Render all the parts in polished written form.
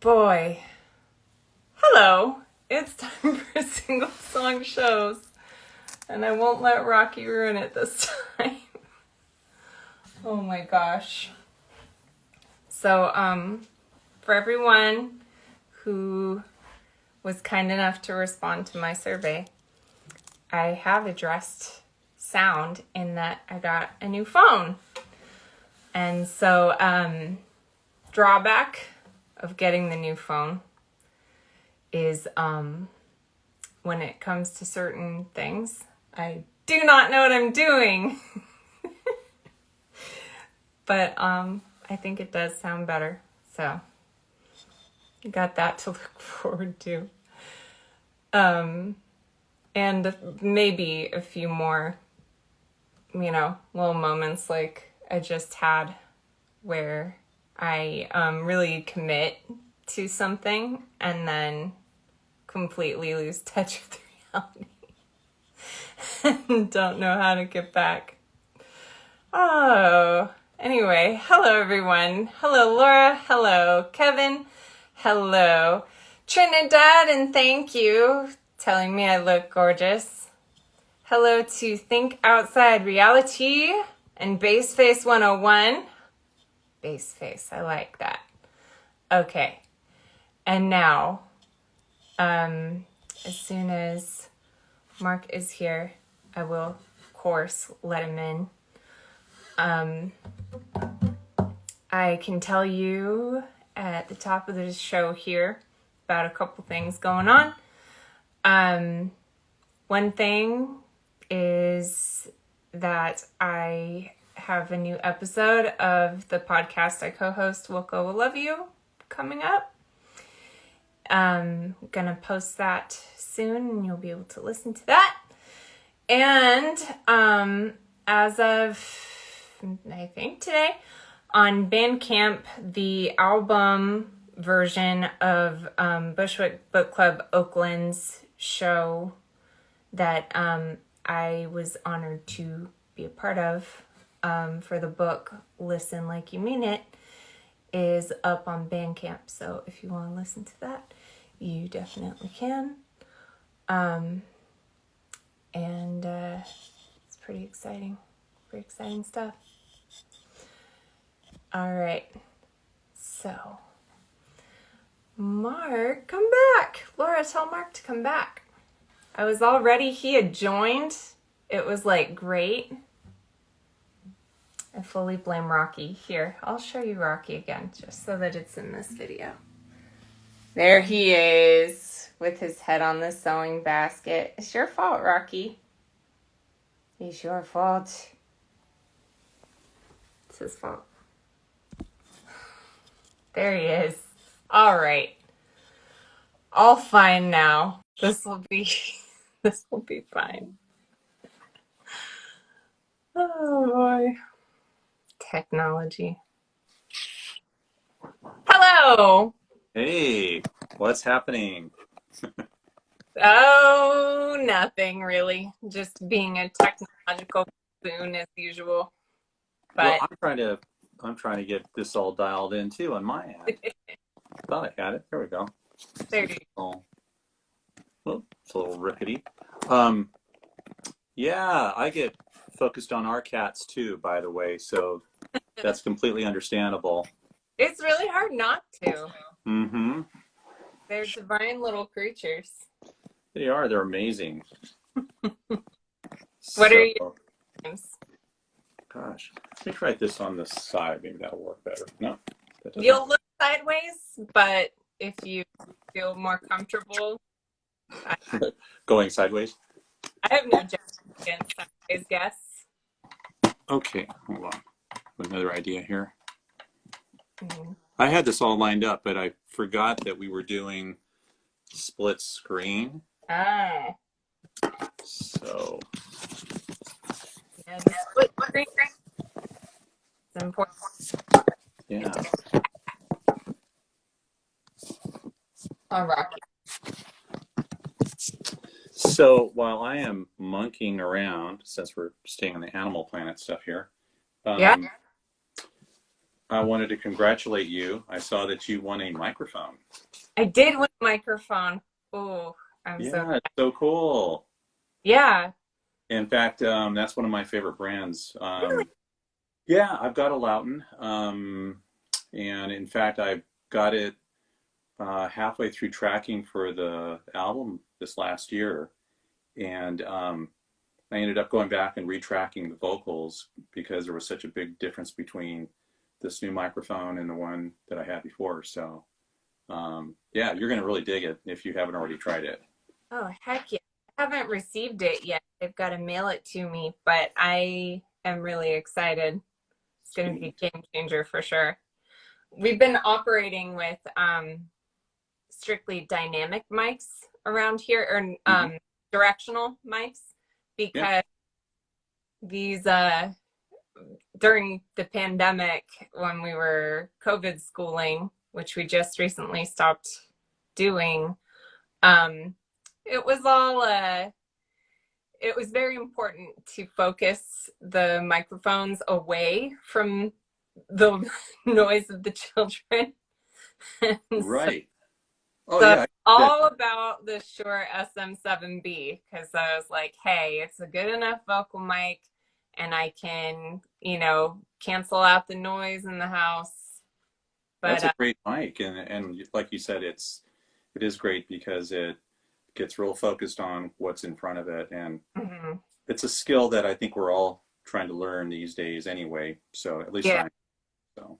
Boy. Hello. It's time for single song shows. And I won't let Rocky ruin it this time. Oh my gosh. So, for everyone who was kind enough to respond to my survey, I have addressed sound in that I got a new phone. And so, drawback of getting the new phone is when it comes to certain things, I do not know what I'm doing. But I think it does sound better. So you got that to look forward to. And maybe a few more, little moments like I just had where I really commit to something and then completely lose touch with reality and don't know how to get back. Oh, anyway, hello everyone. Hello Laura. Hello Kevin. Hello Trinidad, and thank you telling me I look gorgeous. Hello to Think Outside Reality and Baseface 101. Baseface, I like that. Okay, and now, as soon as Mark is here, I will, of course, let him in. I can tell you at the top of the show here about a couple things going on. One thing is that I have a new episode of the podcast I co-host, Wilco Will Love You, coming up. I'm gonna post that soon and you'll be able to listen to that. And as of, I think today, on Bandcamp, the album version of Bushwick Book Club Oakland's show that I was honored to be a part of for the book Listen Like You Mean It is up on Bandcamp. So if you want to listen to that, you definitely can. And it's pretty exciting. Pretty exciting stuff. All right. So, Mark, come back. Laura, tell Mark to come back. I was all ready. He had joined. It was like great. I fully blame Rocky. Here, I'll show you Rocky again, just so that it's in this video. There he is, with his head on the sewing basket. It's your fault, Rocky. It's your fault. It's his fault. There he is. All right. All fine now. This will be fine. Oh boy. Technology. Hello. Hey, what's happening? Oh, nothing really. Just being a technological boon as usual. But Well, I'm trying to get this all dialed in too on my end. Thought I had it. There we go. there you Oh, well, it's a little rickety. Yeah, I get focused on our cats too, by the way, so that's completely understandable. It's really hard not to. Mm-hmm. They're divine little creatures. They are. They're amazing. What are your names? Gosh, let me try this on this side. Maybe that'll work better. No, that doesn't. You'll look sideways, but if you feel more comfortable, Going sideways? I have no judgment against sideways guess. Okay, hold on. Another idea here. Mm-hmm. I had this all lined up, but I forgot that we were doing split screen. Ah. So, Yeah, the split screen. It's important. yeah. Oh, Rocky. So while I am monkeying around, since we're staying on the Animal Planet stuff here, Yeah. I wanted to congratulate you. I saw that you won a microphone. I did win a microphone. Oh, I'm so Yeah, it's so cool. yeah. In fact, that's one of my favorite brands. Really? Yeah, I've got a Loudon, and in fact, I got it halfway through tracking for the album this last year, and I ended up going back and retracking the vocals because there was such a big difference between this new microphone and the one that I had before. So, yeah, you're going to really dig it if you haven't already tried it. Oh, heck yeah. I haven't received it yet. They've got to mail it to me, but I am really excited. It's going to be a game changer for sure. We've been operating with strictly dynamic mics around here, or directional mics, Yeah. because these during the pandemic, when we were COVID schooling, which we just recently stopped doing, it was all it was very important to focus the microphones away from the noise of the children. Right. Oh, So yeah. it's all about the Shure SM7B, because I was like, hey, it's a good enough vocal mic and I can, cancel out the noise in the house. That's But a great mic, and like you said, it is great because it gets real focused on what's in front of it, and it's a skill that I think we're all trying to learn these days anyway. So at least yeah, so.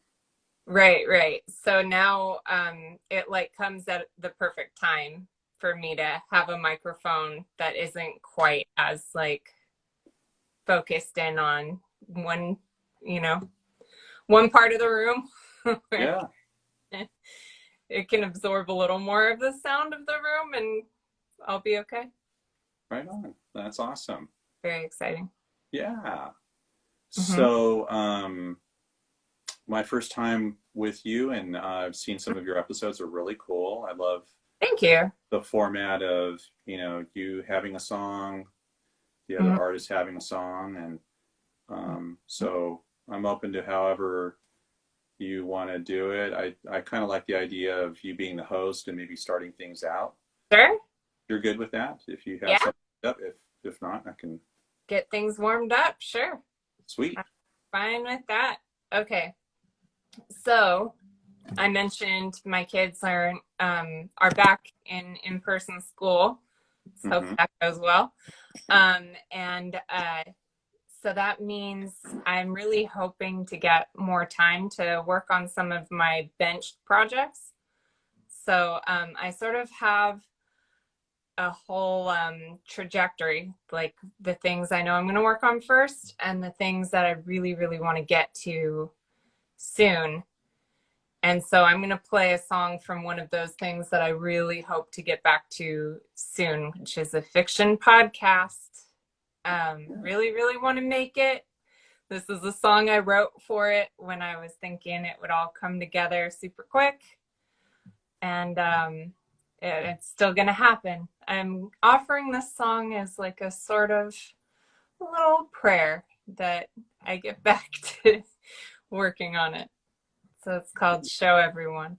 right. So now it like comes at the perfect time for me to have a microphone that isn't quite as like focused in on one, one part of the room. Yeah. It can absorb a little more of the sound of the room and I'll be okay. Right on. That's awesome. Very exciting. Yeah. So, my first time with you, and I've seen some of your episodes are really cool. I love Thank you. the format of, you having a song, the other artist having a song, and so I'm open to however you want to do it. I kind of like the idea of you being the host and maybe starting things out. Sure. You're good with that? If you have Yeah. something up, if not, I can Get things warmed up. Sure. Sweet. I'm fine with that. Okay. So I mentioned my kids are back in in-person school. So hope that goes well. And so that means I'm really hoping to get more time to work on some of my benched projects. So I sort of have a whole trajectory, like the things I know I'm going to work on first and the things that I really, really want to get to soon. And so I'm going to play a song from one of those things that I really hope to get back to soon, which is a fiction podcast. Really, really want to make it. This is a song I wrote for it when I was thinking it would all come together super quick. And it's still going to happen. I'm offering this song as like a sort of little prayer that I get back to working on it. So it's called Show Everyone.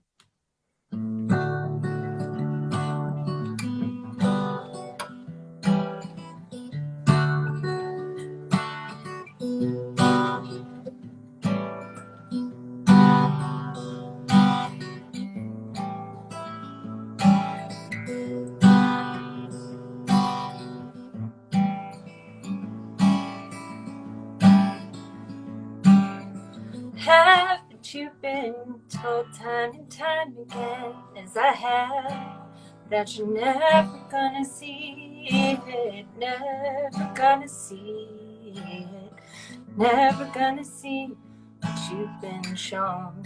Haven't you been told time and time again, as I have, that you're never gonna see it, never gonna see it, never gonna see what you've been shown.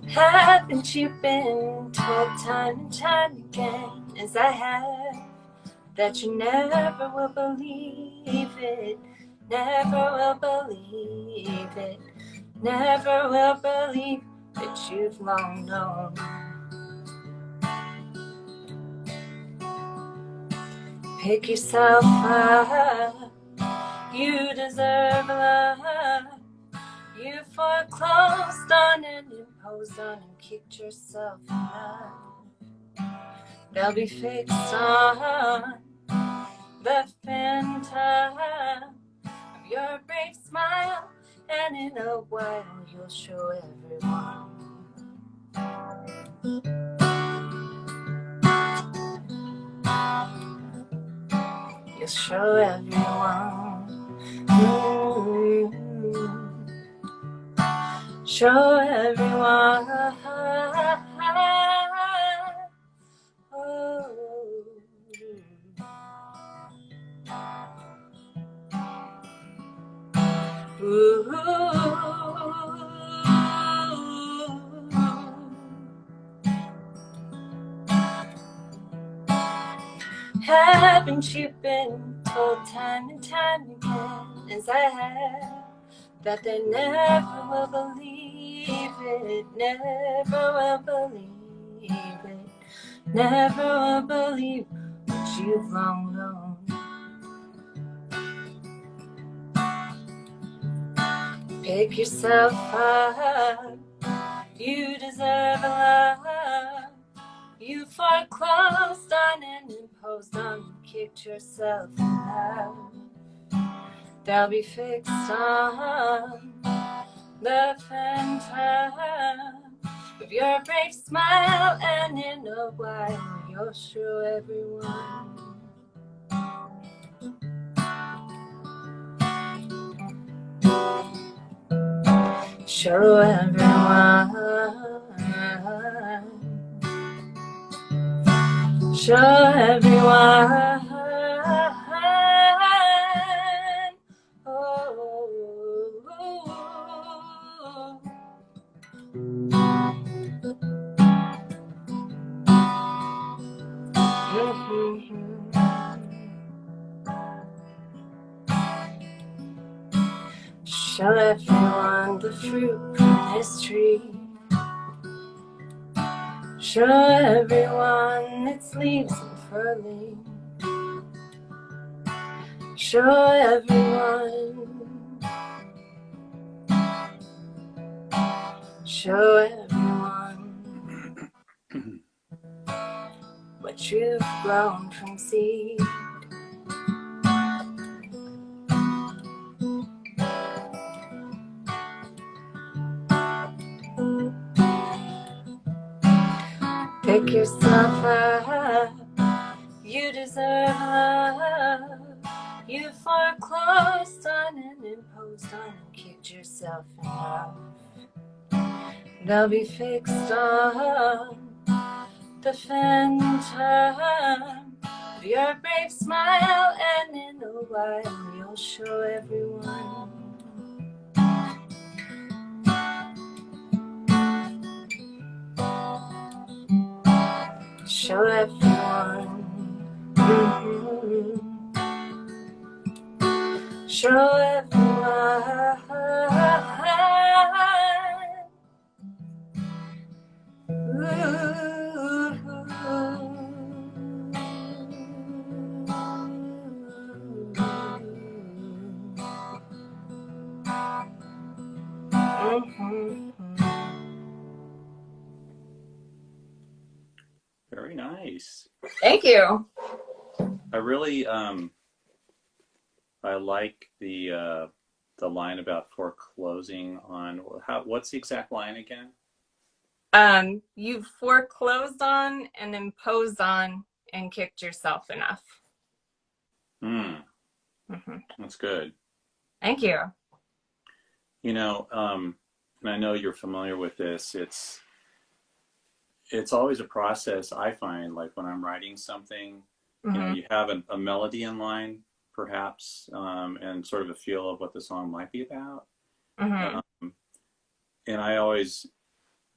Haven't you been told time and time again, as I have, that you never will believe it, never will believe it, never will believe that you've long known. Pick yourself up. You deserve love. You foreclosed on and imposed on and kicked yourself enough. They'll be fixed on the phantom of your brave smile, and in a while you'll show everyone. You'll show everyone. Show everyone. Ooh. Haven't you been told time and time again, as I have, that they never will believe it, never will believe it, never will believe what you've long known. Pick yourself up, you deserve love. You foreclosed on and imposed on and kicked yourself out. They'll be fixed on the phantom of your brave smile, and in a while you'll show everyone. Show everyone. Show everyone. Show everyone the fruit from his tree. Show everyone its leaves unfurling. Show everyone. Show everyone what you've grown from seed. Pick yourself up, you deserve love. You foreclosed on and imposed on and kicked yourself enough. They'll be fixed on the phantom of your brave smile, and in a while you'll show everyone. Show everyone. Show everyone. Very nice. Thank you. I really I like the line about foreclosing on what's the exact line again? You've foreclosed on and imposed on and kicked yourself enough. That's good. Thank you. You know, and I know you're familiar with this. It's always a process, I find, like when I'm writing something, you know, you have a melody in line, perhaps, and sort of a feel of what the song might be about. And I always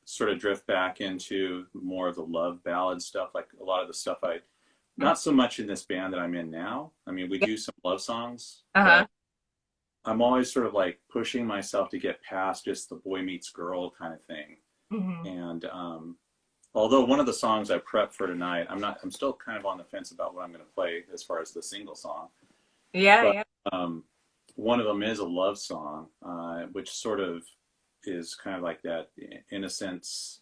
sort of drift back into more of the love ballad stuff, like a lot of the stuff not so much in this band that I'm in now. I mean, we do some love songs, but I'm always sort of like pushing myself to get past just the boy meets girl kind of thing. And Although one of the songs I prepped for tonight, I'm still kind of on the fence about what I'm going to play as far as the single song. Yeah, But yeah. one of them is a love song, which sort of is kind of like that innocence,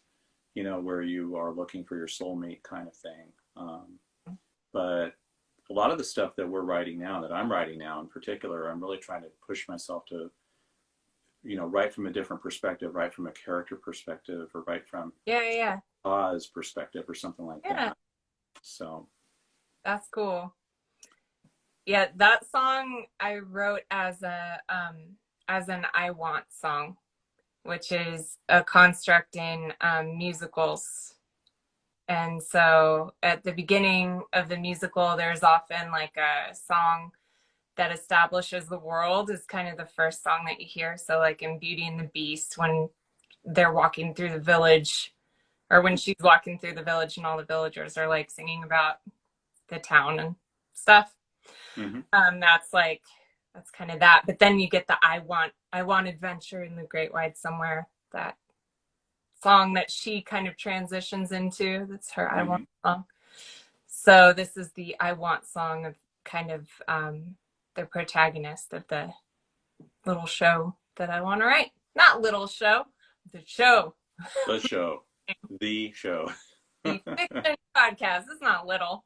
where you are looking for your soulmate kind of thing. But a lot of the stuff that I'm writing now in particular, I'm really trying to push myself to, write from a different perspective, write from a character perspective, or write from Yeah, yeah. Oz perspective or something like Yeah, that. So, that's cool. Yeah, that song I wrote as an I want song, which is a construct in musicals. And so at the beginning of the musical, there's often like a song that establishes the world is kind of the first song that you hear. So like in Beauty and the Beast, when they're walking through the village, or when she's walking through the village and all the villagers are like singing about the town and stuff. mm-hmm. That's kind of that. But then you get the I want adventure in the great wide somewhere, that song that she kind of transitions into. That's her I want song. So this is the I want song of kind of the protagonist of the little show that I want to write. Not little show, the show. The show. The show. The fiction podcast is not little.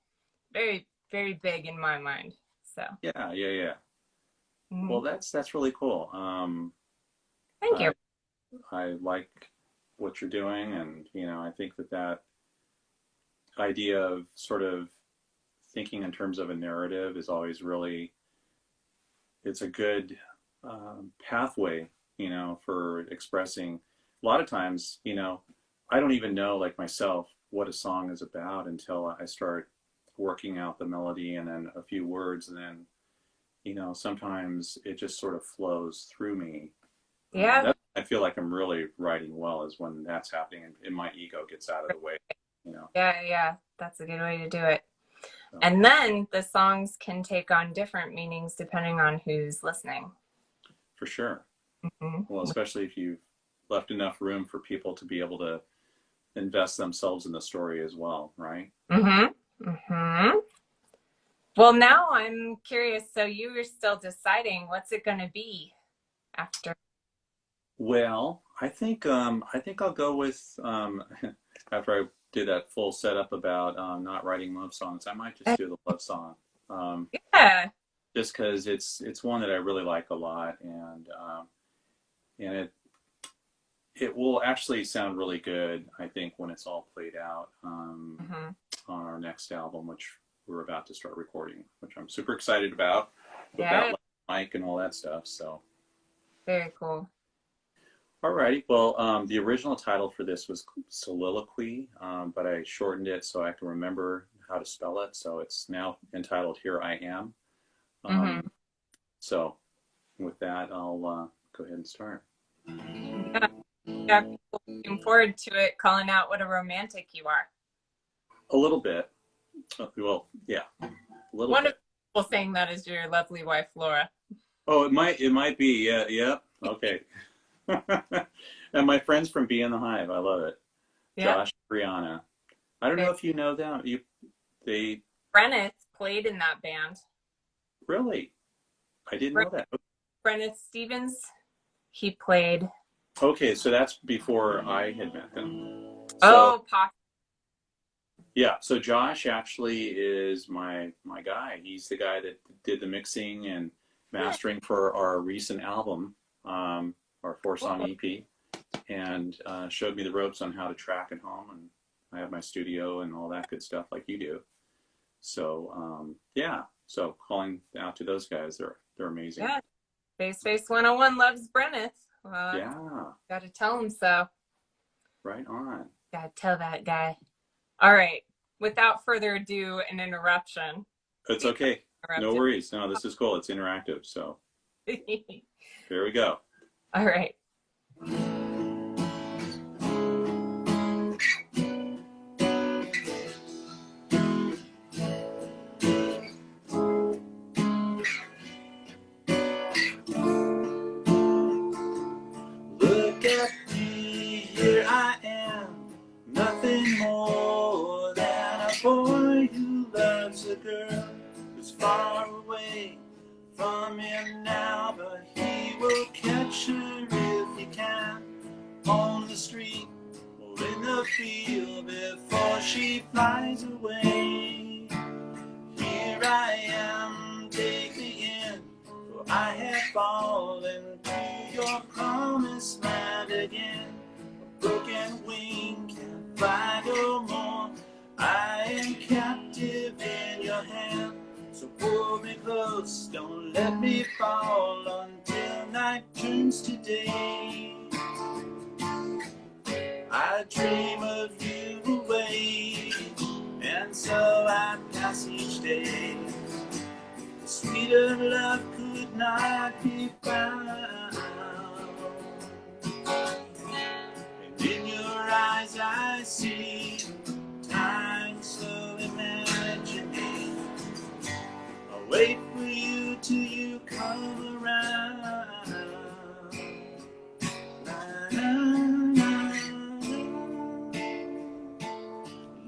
Very, very big in my mind. So Yeah. mm-hmm. Well, that's really cool. Thank you. I like what you're doing, and I think that idea of sort of thinking in terms of a narrative is always really, it's a good pathway, for expressing. A lot of times, I don't even know, like myself, what a song is about until I start working out the melody and then a few words, and then sometimes it just sort of flows through me. Yeah. I feel like I'm really writing well is when that's happening and my ego gets out of the way. Yeah. That's a good way to do it. So. And then the songs can take on different meanings depending on who's listening. For sure. Mm-hmm. Well, especially if you've left enough room for people to be able to invest themselves in the story as well, right? Mm-hmm. Mm-hmm. Well, now I'm curious. So you were still deciding what's it going to be after? Well, I think I'll go with after I did that full setup about not writing love songs. I might just do the love song. Yeah. Just because it's one that I really like a lot, and it will actually sound really good, I think, when it's all played out on our next album, which we're about to start recording, which I'm super excited about. Yeah. About Mike and all that stuff. So very cool. Alrighty. Well, the original title for this was Soliloquy, but I shortened it so I can remember how to spell it. So it's now entitled Here I Am. So with that, I'll go ahead and start. Yeah, people looking forward to it, calling out what a romantic you are. A little bit. Well, yeah, a little One bit. of the people saying that is your lovely wife, Laura. Oh, it might be. Yeah. Okay. And my friends from Bee in the Hive, I love it. Yeah. Josh, Brianna. I don't know if you know them. Brenneth played in that band. Really? I didn't know that. Brenneth Stevens, he played. Okay, so that's before I had met them. Yeah, so Josh actually is my guy. He's the guy that did the mixing and mastering for our recent album, our 4-song EP, and showed me the ropes on how to track at home. And I have my studio and all that good stuff like you do. So yeah, so calling out to those guys, they're amazing. Yeah, Face 101 loves Brenneth. Well, yeah, gotta tell him so. Right on. Gotta tell that guy. All right. Without further ado, an interruption. It's okay. No worries. No, this is cool. It's interactive. So here we go. All right. Look at me, here I am, nothing more girl who's far away from him now, but he will catch her if he can, on the street or in the field, before she flies away. Here I am, take me in, for I have fallen to your promised land again. A broken wing can fly no more, I am captive in your hand. So pull me close, don't let me fall until night turns to day. I dream of you away, and so I pass each day. Sweeter love could not be found, and in your eyes I see time slow imagining. I'll wait for you till you come around.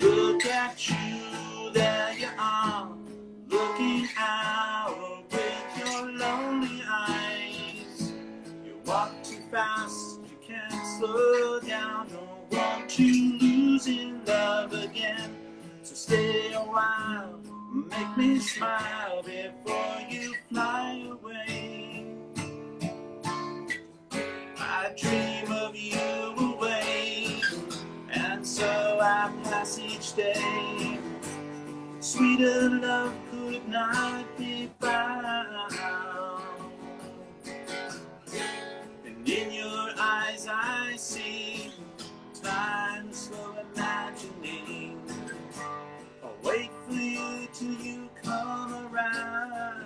Look at you, there you are, looking out with your lonely eyes. You walk too fast, you can't slow down, don't want to lose in love again. So stay a while, make me smile before you fly away. I dream of you away, and so I pass each day. Sweeter love could not be found, and in your eyes I see time slow imagining. I'll wait for you till you come around.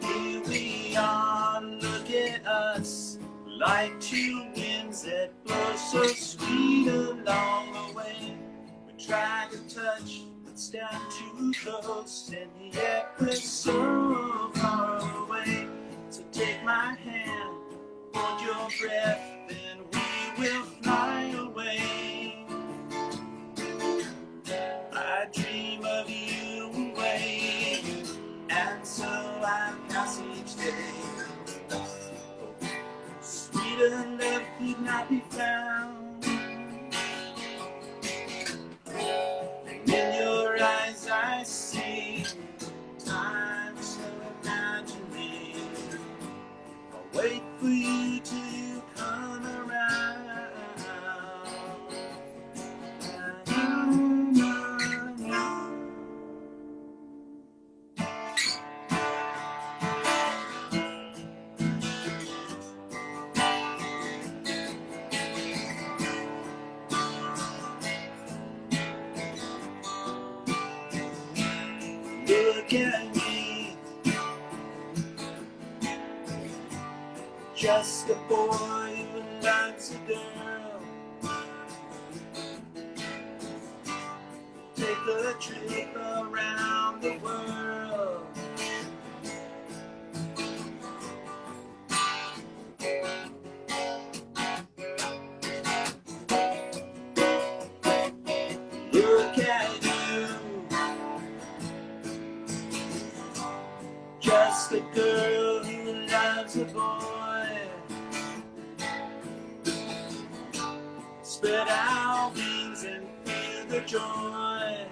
Here we are, look at us, like two winds that blow so sweet along the way. We try to touch, but stand too close, and yet we're so far away. So take my hand, hold your breath, then we will fly away. I dream of you away, and so I pass each day. Sweeter love could not be found, and in your eyes I see time so imagining. I'll wait for you till you come around. Look at me, just a boy who likes a girl. Take a trip around the world. Look at you, just a girl who loves a boy. Spread our wings and feel the joy.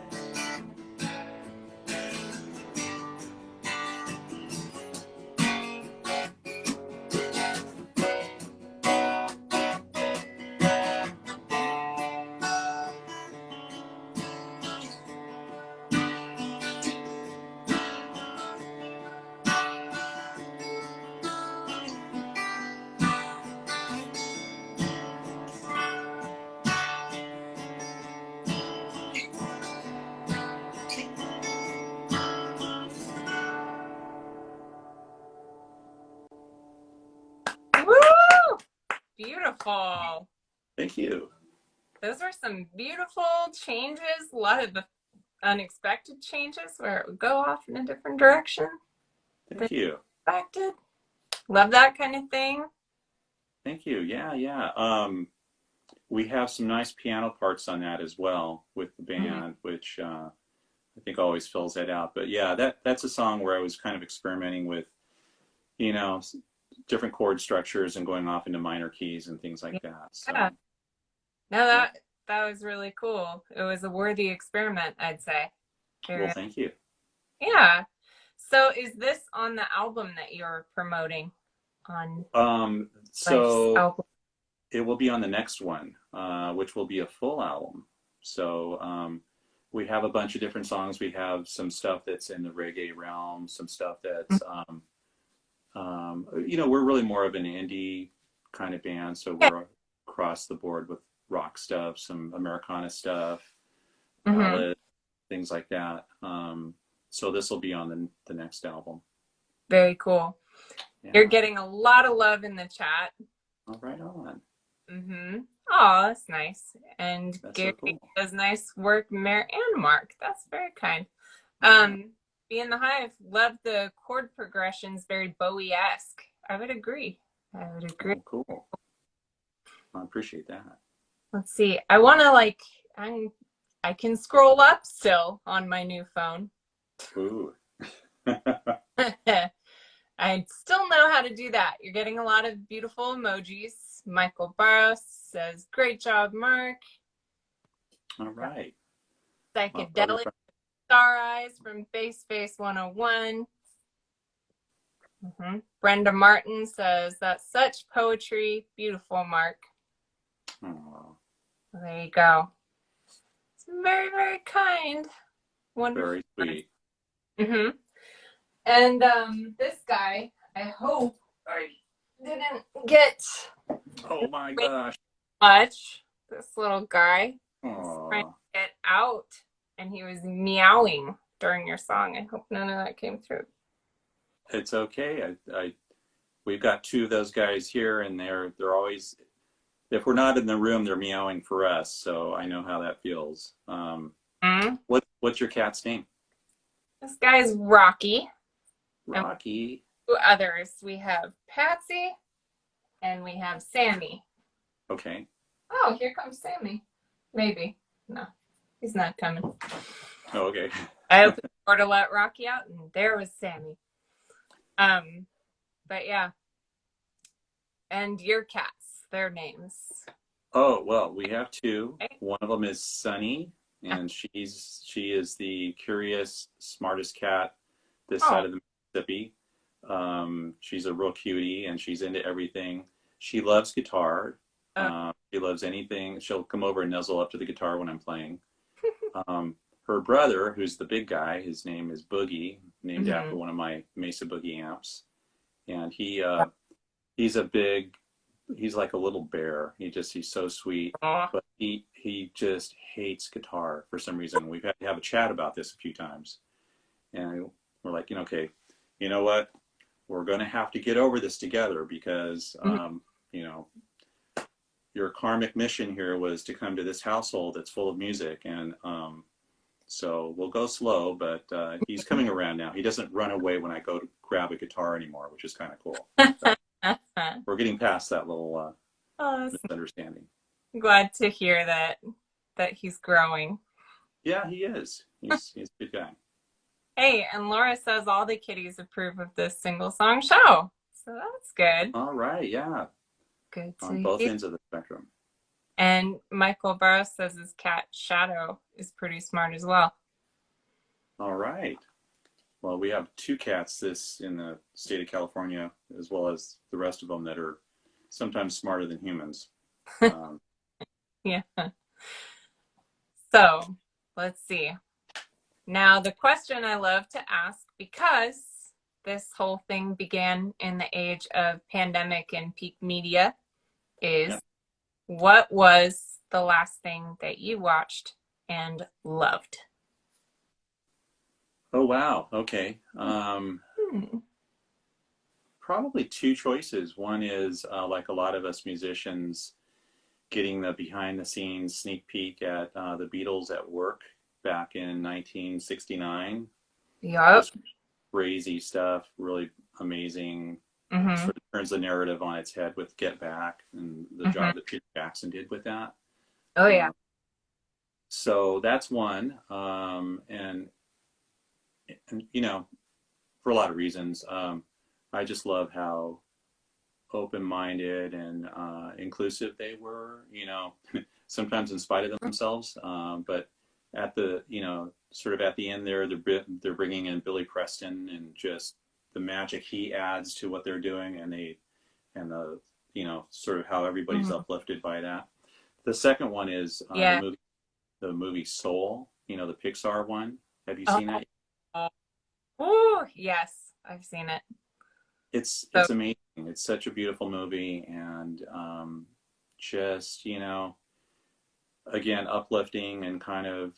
Oh, Thank you. those were some beautiful changes. A lot of the unexpected changes where it would go off in a different direction than Thank you. expected. Love that kind of thing. Thank you. Yeah, yeah. We have some nice piano parts on that as well with the Mhm. band, which I think always fills that out. But yeah, that's a song where I was kind of experimenting with, you know, different chord structures and going off into minor keys and things like that. Yeah. So No, yeah. that was really cool. It was a worthy experiment, I'd say. Well, Very, thank you. yeah. So is this on the album that you're promoting on Life's So album? it will be on the next one, which will be a full album. So we have a bunch of different songs. We have some stuff that's in the reggae realm, some stuff that's, we're really more of an indie kind of band. So Yeah. we're across the board with rock stuff, some Americana stuff, Mm-hmm. ballad, things like that. So this will be on the next album. Very cool. You're Yeah. getting a lot of love in the chat. All right on. Mm-hmm. Oh, that's nice. And That's so Gary cool. does nice work, and Mark. That's very kind. Yeah. Be in the Hive. Love the chord progressions, very Bowie-esque. I would agree. I would agree. Oh, cool. I appreciate that. Let's see. I want to I can scroll up still on my new phone. Ooh. I still know how to do that. You're getting a lot of beautiful emojis. Michael Barros says, "Great job, Mark." All right. Psychedelic Star Eyes from Face Face 101. Brenda Martin says, "That's such poetry. Beautiful, Mark." Oh, There you go. It's very, very kind. Wonderful. very sweet. Mm-hmm. And this guy, I hope I didn't get Oh my gosh. much. This little guy is trying to Oh, get out, and he was meowing during your song. I hope none of that came through. it's okay. We've got two of those guys here, and they're always, if we're not in the room, they're meowing for us. So I know how that feels. What's your cat's name? This guy's Rocky. And Rocky. two others. We have Patsy and we have Sammy. Okay. Oh, here comes Sammy. Maybe. No, he's not coming. Oh, okay. I opened the door to let Rocky out, and there was Sammy. But yeah. And your cats, their names. Oh, well, we have two. Okay. One of them is Sunny, and she is the curious, smartest cat this side of the Mississippi. She's a real cutie, and she's into everything. She loves guitar. She loves anything. She'll come over and nuzzle up to the guitar when I'm playing. Her brother, who's the big guy, his name is Boogie, named after one of my Mesa Boogie amps, and he's like a little bear. He's so sweet, but he just hates guitar for some reason. We've had to have a chat about this a few times, and we're like, okay, you know what? We're going to have to get over this together because, your karmic mission here was to come to this household that's full of music. And so we'll go slow, but he's coming around now. He doesn't run away when I go to grab a guitar anymore, which is kind of cool. So we're getting past that little misunderstanding. I'm glad to hear that he's growing. Yeah, he is. He's a good guy. Hey, and Laura says all the kitties approve of this single song show. So that's good. All right, yeah. Good to On both hear. ends of the spectrum. And Michael Barros says his cat Shadow is pretty smart as well. All right. Well, we have two cats in the state of California, as well as the rest of them that are sometimes smarter than humans. Yeah. So let's see. Now, the question I love to ask, because this whole thing began in the age of pandemic and peak media, is what was the last thing that you watched and loved? Oh, wow. Okay. Probably two choices. One is like a lot of us musicians, getting the behind the scenes sneak peek at the Beatles at work back in 1969. Yup. Just crazy stuff, really amazing. Mhm. Sort of turns the narrative on its head with Get Back and the Mhm. job that Peter Jackson did with that. Oh yeah. Um, so that's one, and for a lot of reasons, I just love how open-minded and inclusive they were. Sometimes in spite of themselves, but at the sort of at the end there, they're bringing in Billy Preston and just the magic he adds to what they're doing, and the sort of how everybody's Mhm. uplifted by that. The second one is Yeah. the movie Soul, the Pixar one. Have you Oh. seen that? Ooh, yes, I've seen it. So It's amazing. It's such a beautiful movie, and just again uplifting and kind of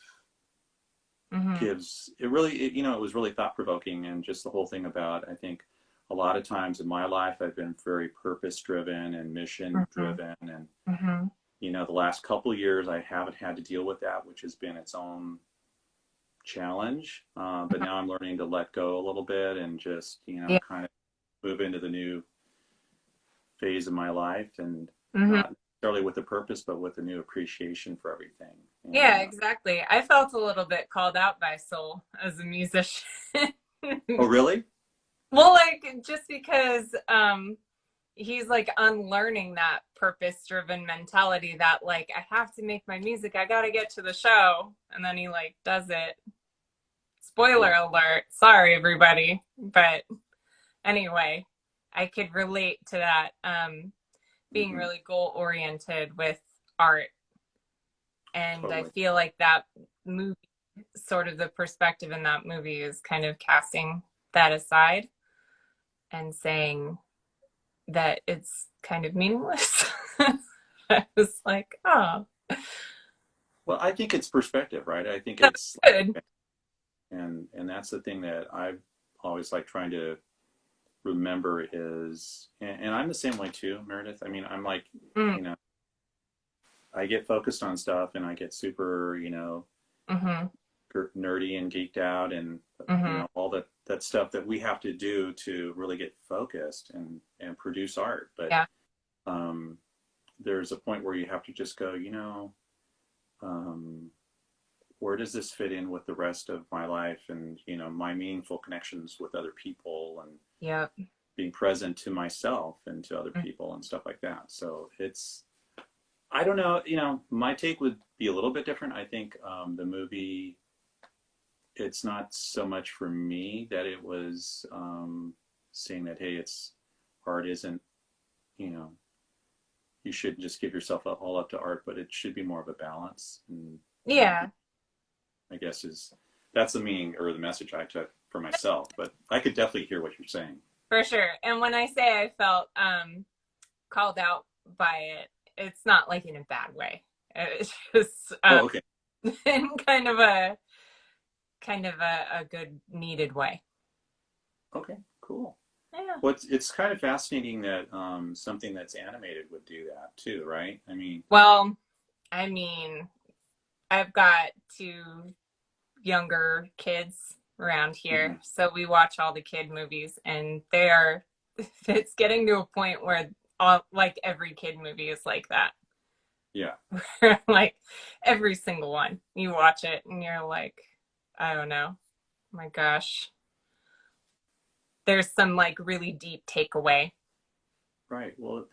mhm. gives it really it was really thought provoking, and just the whole thing about, I think, a lot of times in my life I've been very purpose driven and mission Mhm. driven, and Mhm. the last couple of years I haven't had to deal with that, which has been its own challenge. But now I'm learning to let go a little bit and just Yeah. kind of move into the new phase of my life, and Mhm. not necessarily with a purpose, but with a new appreciation for everything. And Yeah, exactly. I felt a little bit called out by Soul as a musician. oh, really? Well, like just because he's like unlearning that purpose driven mentality that like I have to make my music, I gotta get to the show, and then he like does it. Spoiler Yeah. alert. Sorry everybody. But anyway, I could relate to that being Hmm. really goal oriented with art. And I Totally. feel like that movie, sort of the perspective in that movie is kind of casting that aside and saying that it's kind of meaningless. I was like, oh, Well, I think it's perspective, right? I think that's it's, good. and that's the thing that I've always like trying to remember is, and I'm the same way too, Meredith. I mean, I'm like, Mm, you know, I get focused on stuff and I get super, mm-hmm, nerdy and geeked out, and mm-hmm. all that stuff that we have to do to really get focused and produce art. But Yeah, um, there's a point where you have to just go, um, where does this fit in with the rest of my life, and my meaningful connections with other people, and yeah. being present to myself and to other people and stuff like that. So it's, I don't know, my take would be a little bit different. I think the movie, it's not so much for me that it was saying that, hey, it's art isn't, you know you shouldn't just give yourself all up to art, but it should be more of a balance. And Yeah, I guess that's the meaning or the message I took for myself. But I could definitely hear what you're saying. for sure. And when I say I felt called out by it, it's not like in a bad way. It's just Oh, okay. in kind of a good needed way. Okay, cool. Yeah. Well, it's kind of fascinating that something that's animated would do that too, right? I mean, Well, I mean, I've got two younger kids around mhm. here, so we watch all the kid movies, and they are. It's getting to a point where all like every kid movie is like that. Yeah, Like every single one, you watch it and you're like, I don't know, my gosh, there's some like really deep takeaway. right. Well,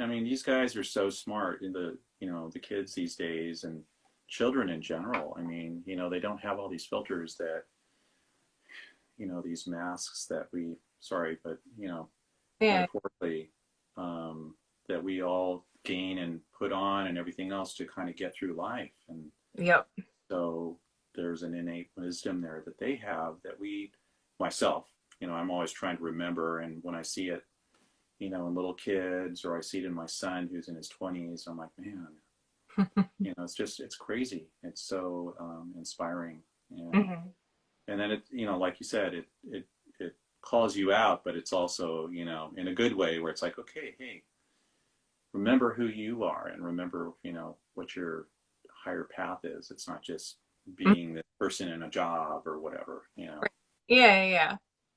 I mean, these guys are so smart in the kids these days, and children in general. I mean, they don't have all these filters that, these masks that sorry, but, Yeah. metaphorically, that we all gain and put on and everything else to kind of get through life. And Yep. so there's an innate wisdom there that they have that myself, I'm always trying to remember. And when I see it, in little kids, or I see it in my son who's in his 20s, I'm like, man, it's crazy. It's so inspiring. And Hmm. and then it, like you said, it calls you out, but it's also, in a good way, where it's like, okay, hey, remember who you are and remember, what your higher path is. It's not just being this person in a job or whatever. Yeah, yeah.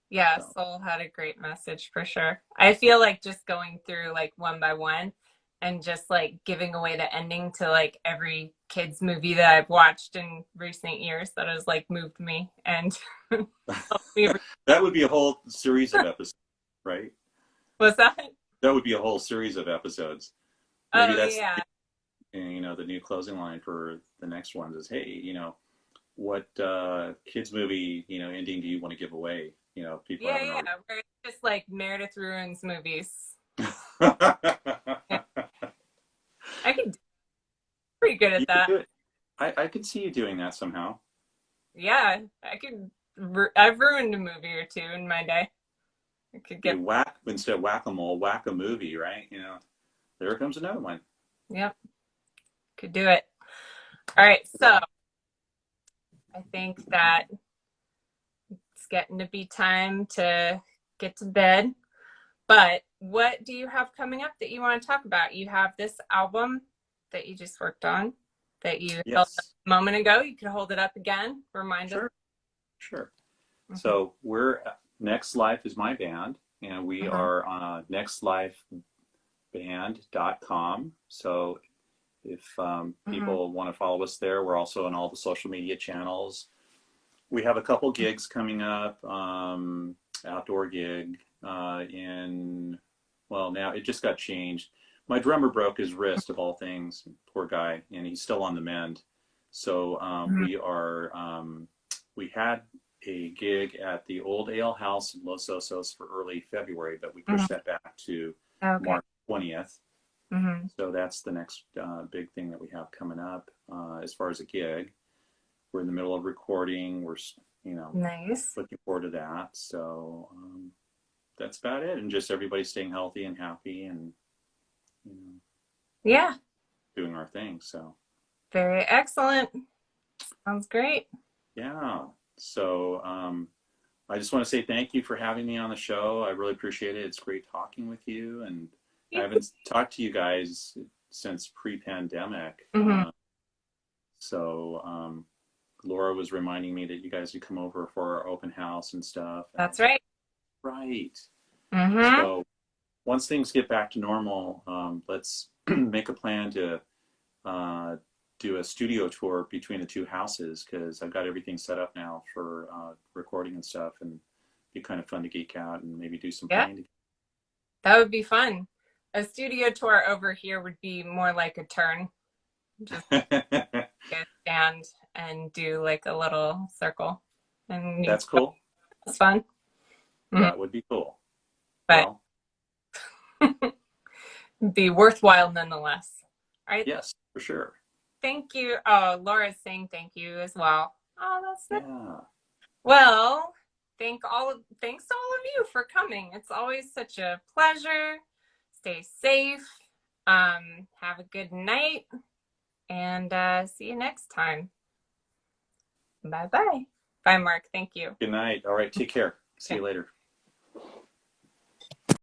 Yeah, So Soul had a great message for sure. I feel like just going through like one by one and just like giving away the ending to like every kids movie that I've watched in recent years that has like moved me and helped me. that would be a whole series of episodes, right? Was that? That would be a whole series of episodes. Maybe Oh that's yeah. the new closing line for the next ones is, hey, what kids movie ending do you want to give away? People Yeah, haven't yeah. already. Where it's just like Meredith ruins movies. Yeah, I could do pretty good You at could that. do it. I could see you doing that somehow. Yeah, I could. I've ruined a movie or two in my day. I could You get. whack instead of whack-a-mole, whack a movie, right? There comes another one. Yep, could do it. All right, so I think that it's getting to be time to get to bed. But what do you have coming up that you want to talk about? You have this album that you just worked on that you held up Yes, a moment ago. You could hold it up again. Remind us. sure, sure. Mm-hmm. So we're Next Life is my band, and we Mm-hmm. are on nextlifeband.com. So if Mm-hmm. people want to follow us there, we're also on all the social media channels. We have a couple gigs coming up, outdoor gig well, now it just got changed. My drummer broke his wrist, of all things, poor guy, and he's still on the mend. So we had a gig at the Old Ale House in Los Osos for early February, but we pushed Mm-hmm. that back to Okay. March 20th. Mm-hmm. So that's the next big thing that we have coming up as far as a gig. We're in the middle of recording. We're, Nice. looking forward to that. So that's about it. And just everybody staying healthy and happy and, you know, Yeah. doing our thing. So, Very excellent. Sounds great. yeah. So I just want to say thank you for having me on the show. I really appreciate it. It's great talking with you. And I haven't talked to you guys since pre-pandemic. Mm-hmm. So Laura was reminding me that you guys would come over for our open house and stuff. And I That's was like, right. right. Mm-hmm. So once things get back to normal, let's make a plan to do a studio tour between the two houses because I've got everything set up now for recording and stuff, and it'd be kind of fun to geek out and maybe do some Yeah, playing that would be fun. A studio tour over here would be more like a turn. Just together. get stand and do like a little circle. And That's cool. it's fun. Mhm. That would be cool. But Well, be worthwhile nonetheless. All right. yes, for sure. Thank you. Oh, Laura's saying thank you as well. Oh, that's nice. Yeah. Well, thanks to all of you for coming. It's always such a pleasure. Stay safe. Have a good night and see you next time. Bye bye. Bye, Mark. Thank you. Good night. All right. Take care. See Okay. you later.